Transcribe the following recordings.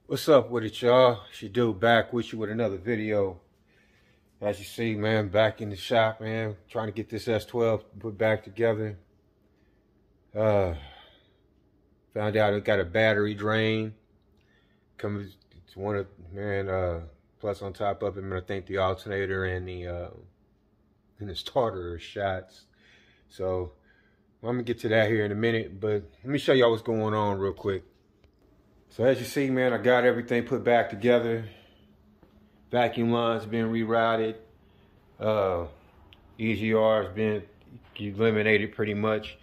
What's up with it, y'all? She do back with you with another video. As you see, man, back in the shop, man, trying to get this S12 put back together. Found out it got a battery drain. Comes, it's one of, man, plus on top of it, man, I think the alternator and the starter are shots. So I'm gonna get to that here in a minute, but let me show y'all what's going on real quick. So as you see, man, I got everything put back together. Vacuum lines been rerouted. EGR has been eliminated pretty much.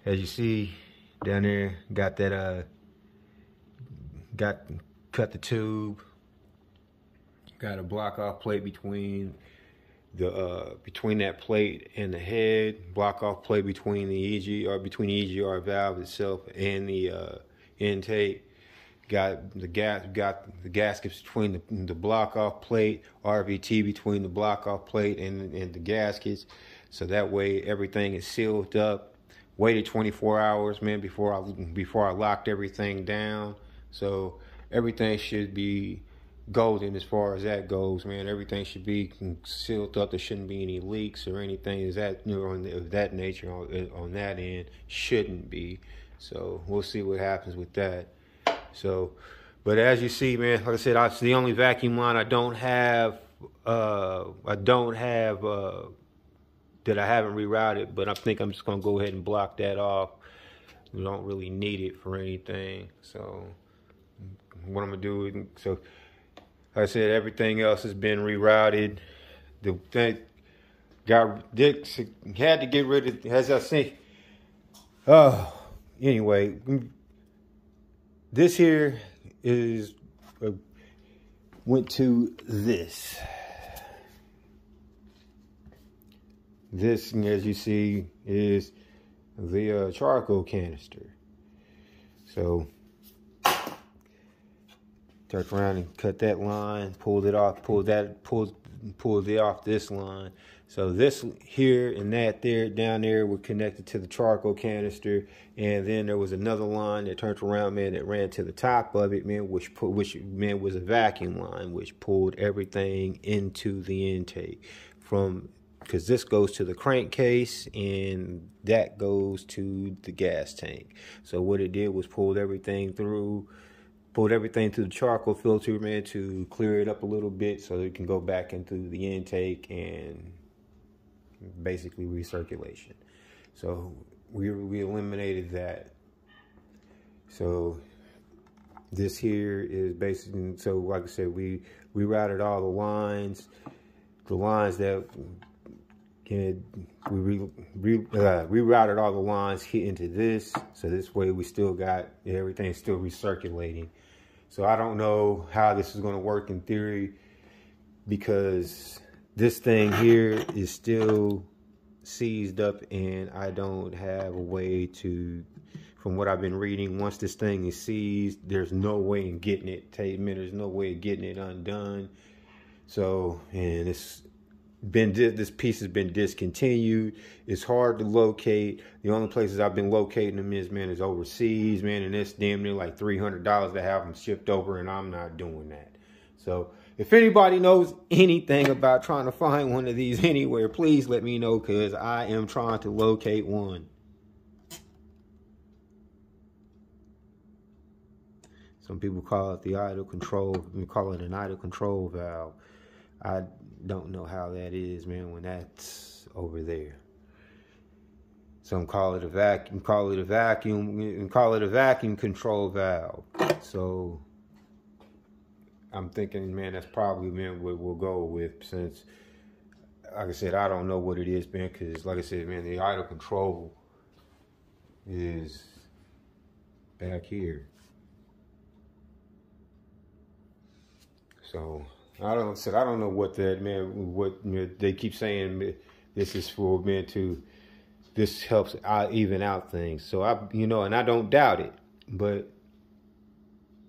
As you see down there, got that cut the tube. Got a block off plate between the between that plate and the head. Block off plate between the EGR valve itself and the intake. Got the gaskets between the block off plate, RVT between the block off plate and the gaskets, so that way everything is sealed up. Waited 24 hours, man, before I locked everything down. So everything should be golden as far as that goes, man. Everything should be sealed up. There shouldn't be any leaks or anything of that nature on that end. Shouldn't be. So we'll see what happens with that. So, but as you see, man, like I said, it's the only vacuum line I don't have that I haven't rerouted, but I think I'm just gonna go ahead and block that off. We don't really need it for anything. So what I'm gonna do, so like I said, everything else has been rerouted. The thing had to get rid of, as I say. Anyway, this here is went to this. This, as you see, is the charcoal canister. So turned around and cut that line, pulled it off, pulled it off this line. So this here and that there down there were connected to the charcoal canister, and then there was another line that turned around, man, that ran to the top of it, man, which was a vacuum line, which pulled everything into the intake because this goes to the crankcase and that goes to the gas tank. So what it did was pulled everything through the charcoal filter, man, to clear it up a little bit so it can go back into the intake and basically recirculation. So we eliminated that. So this here is basically, so like I said, we rerouted all the lines that we rerouted all the lines here into this, so this way we still got everything still recirculating. So I don't know how this is going to work in theory, because this thing here is still seized up and I don't have a way to, from what I've been reading, once this thing is seized, there's no way in getting it, there's no way of getting it undone. So, and this piece has been discontinued. It's hard to locate. The only places I've been locating them is overseas, man, and it's damn near like $300 to have them shipped over, and I'm not doing that. So if anybody knows anything about trying to find one of these anywhere, please let me know, because I am trying to locate one. Some people call it the idle control. We call it an idle control valve. I don't know how that is, man, when that's over there. Some call it a vacuum, and call it a vacuum control valve. So I'm thinking, man, that's probably, man, what we'll go with, since, like I said, I don't know what it is, man, because, like I said, man, the idle control is back here. So I don't know what that, man, what, you know, they keep saying This is for men to, this helps even out things. So and I don't doubt it, but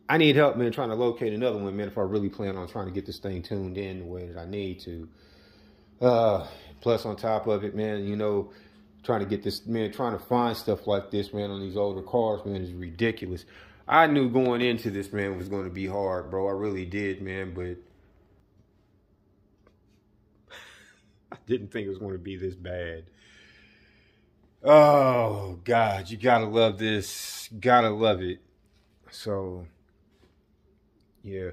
I need help, man, trying to locate another one, man, if I really plan on trying to get this thing tuned in the way that I need to. Plus on top of it, man, trying to get this, man, trying to find stuff like this, man, on these older cars, man, is ridiculous. I knew going into this, man, was going to be hard, bro. I really did, man, but I didn't think it was going to be this bad. Oh, God, you gotta love this. Gotta love it. So, yeah.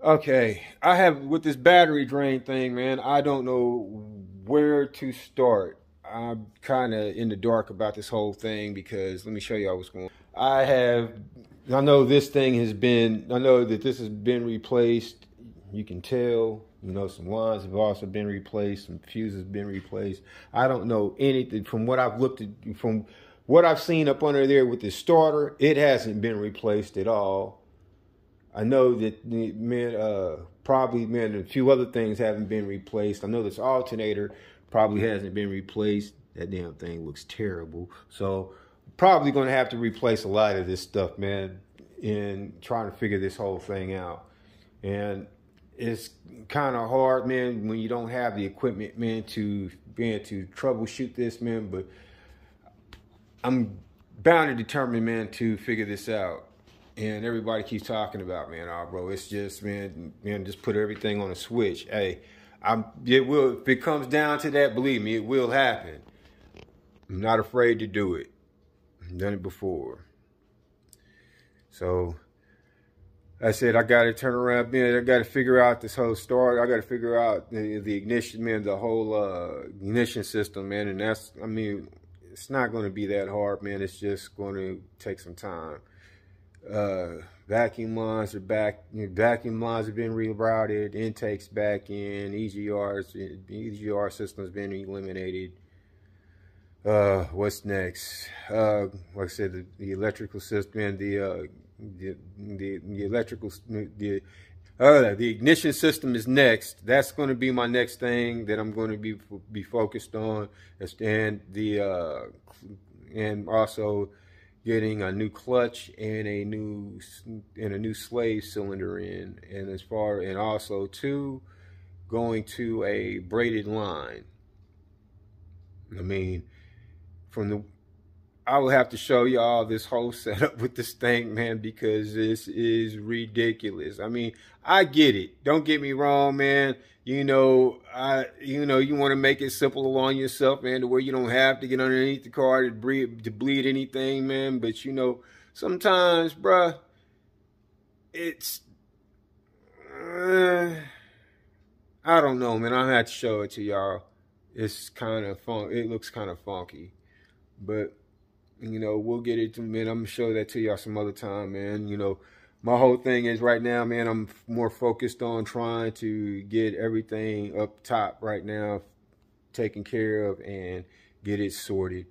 Okay, I have, with this battery drain thing, man, I don't know where to start. I'm kind of in the dark about this whole thing because let me show y'all what's going on. I know this thing has been, I know that this has been replaced. You can tell, some lines have also been replaced, some fuses have been replaced. I don't know anything from what I've looked at, from what I've seen up under there with the starter, it hasn't been replaced at all. I know that, man, probably, man, a few other things haven't been replaced. I know this alternator probably hasn't been replaced. That damn thing looks terrible. So probably going to have to replace a lot of this stuff, man, in trying to figure this whole thing out. And it's kind of hard, man, when you don't have the equipment, man, to troubleshoot this, man. But I'm bound and determined, man, to figure this out. And everybody keeps talking about, man, bro, it's just, man, just put everything on a switch. Hey, it will, if it comes down to that, believe me, it will happen. I'm not afraid to do it. I've done it before. So, I said, I got to turn around, man, I got to figure out this whole start. I got to figure out the ignition, man, the whole ignition system, man. And that's, I mean, it's not going to be that hard, man. It's just going to take some time. Vacuum lines are back. Vacuum lines have been rerouted. Intakes back in. EGR system's been eliminated. What's next? Like I said, the electrical system and the ignition system is next. That's going to be my next thing that I'm going to be focused on, and also getting a new clutch and a new slave cylinder in, and also going to a braided line. I mean, I will have to show y'all this whole setup with this thing, man, because this is ridiculous. I mean, I get it. Don't get me wrong, man. You want to make it simple on yourself, man, to where you don't have to get underneath the car to bleed anything, man. But, sometimes, bruh, it's, I don't know, man. I'll have to show it to y'all. It's kind of it looks kind of funky. But, we'll get it to, man. I'm going to show that to y'all some other time, man. My whole thing is right now, man, I'm more focused on trying to get everything up top right now, taken care of, and get it sorted.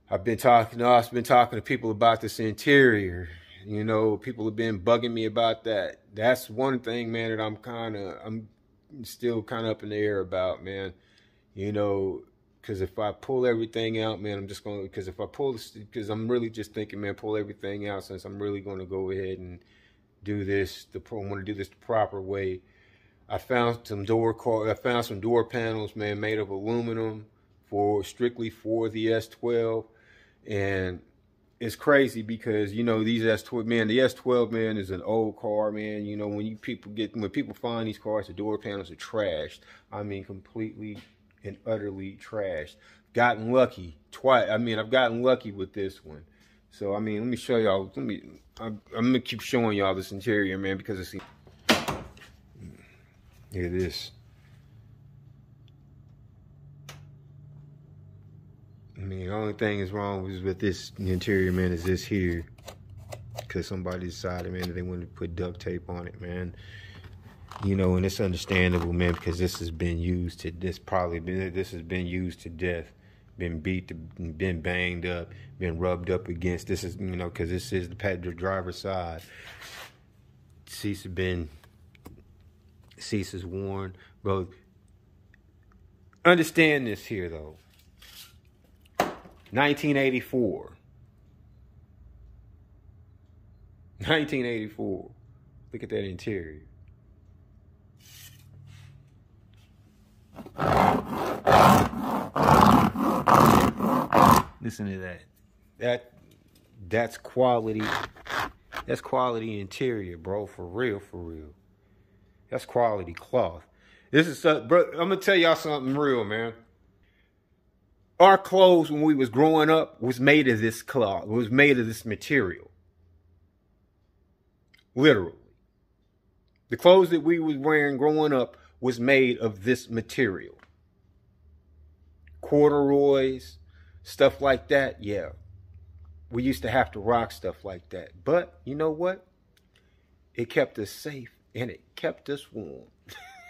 I've been talking to people about this interior. People have been bugging me about that. That's one thing, man, that I'm still kind of up in the air about, man. Because if I pull everything out, man, I'm just going to, because I'm really just thinking, man, pull everything out, since I'm really going to go ahead and do this, I want to do this the proper way. I found some door panels, man, made of aluminum strictly for the S12. And it's crazy because, these S12, man, the S12, man, is an old car, man. When people find these cars, the door panels are trashed. I mean, completely and utterly trashed. Gotten lucky twice. I mean, I've gotten lucky with this one. So, I mean, let me show y'all. I'm gonna keep showing y'all this interior, man, because it's. Look at this. I mean, the only thing is wrong with this interior, man, is this here. Because somebody decided, man, that they wanted to put duct tape on it, man. And it's understandable, man, because this has been used to this has been used to death, been beat, been banged up, been rubbed up against. This is, because this is the driver's side. Seats is worn, bro. Understand this here, though. 1984. 1984. Look at that interior. Listen to that. That's quality. That's quality interior, bro. For real, for real. That's quality cloth. This is, bro. I'm gonna tell y'all something real, man. Our clothes when we was growing up was made of this cloth. It was made of this material. Literally. The clothes that we was wearing growing up was made of this material. Corduroys, stuff like that, yeah. We used to have to rock stuff like that. But you know what? It kept us safe and it kept us warm.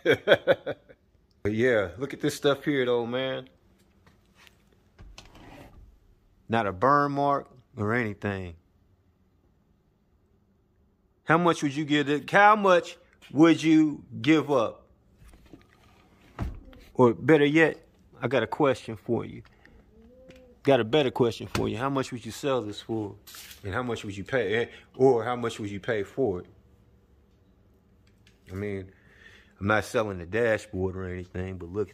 But yeah, look at this stuff here though, man. Not a burn mark or anything. How much would you give it? How much would you give up? Or better yet, I got a question for you. Got a better question for you. How much would you sell this for? And how much would you pay? Or how much would you pay for it? I mean, I'm not selling the dashboard or anything, but look,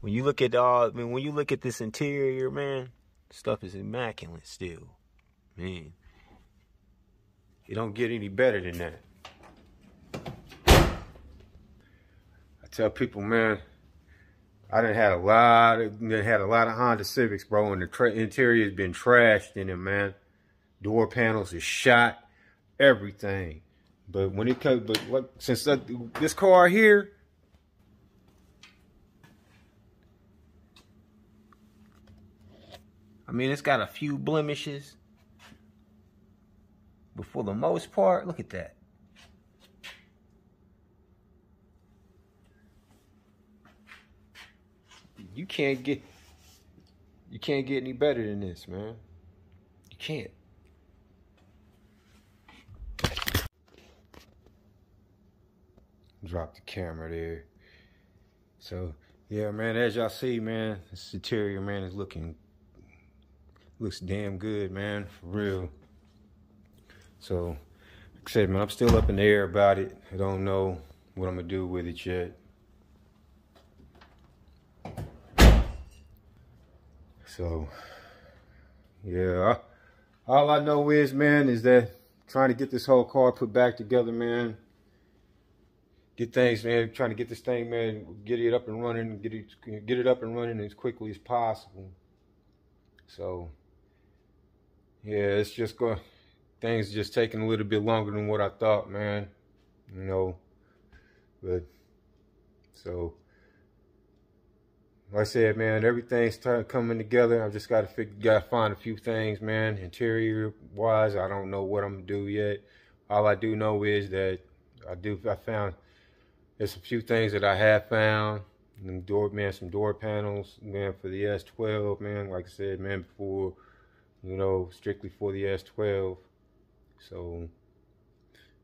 when you look at when you look at this interior, man, stuff is immaculate still. Man, it don't get any better than that. I tell people, man, I done had a lot of Honda Civics, bro, and the interior has been trashed in it, man. Door panels is shot, everything. But when it comes, but what, since this car here, I mean, it's got a few blemishes, but for the most part, look at that. You can't get any better than this, man. You can't. Drop the camera there. So yeah, man, as y'all see, man, this interior, man, is looks damn good, man, for real. So like I said, man, I'm still up in the air about it. I don't know what I'm gonna do with it yet. So yeah, all I know is, man, is that trying to get this whole car put back together, man. Get things, man, trying to get this thing, man, get it up and running, get it up and running as quickly as possible. So yeah, it's just things just taking a little bit longer than what I thought, man. You know, but so like I said, man, everything's coming together. I just gotta find a few things, man. Interior wise, I don't know what I'm gonna do yet. All I do know is that I found there's a few things that I have found. Some door panels, man, for the S12, man. Like I said, man, before, you know, strictly for the S12. So,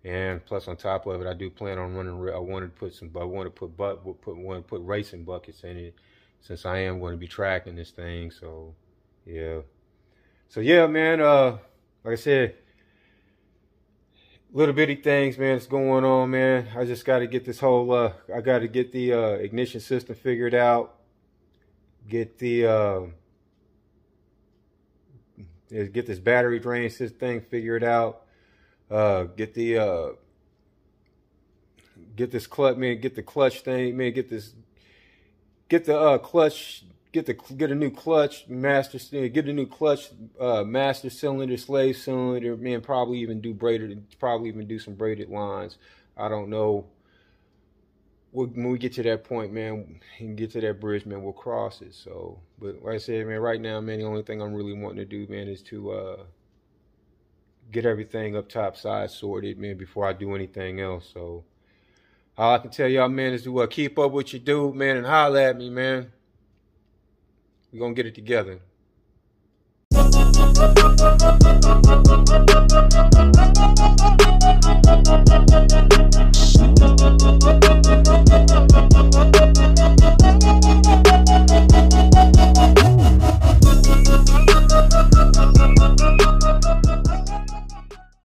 and plus on top of it, I do plan on running. I want to put racing buckets in it, since I am going to be tracking this thing. So, yeah. So yeah, man. Like I said, little bitty things, man, that's going on, man. I just got to get this whole, I got to get the ignition system figured out. Get the, get this battery drain system thing figured out. Get the clutch, man, get the clutch thing, man, get the clutch, get a new clutch master, get a new clutch master cylinder, slave cylinder, man, probably even do some braided lines. I don't know. When we get to that point, man, and get to that bridge, man, we'll cross it. So, but like I said, man, right now, man, the only thing I'm really wanting to do, man, is to get everything up top side sorted, man, before I do anything else. So all I can tell y'all, man, is to keep up with your dude, man, and holler at me, man. We're gonna get it together.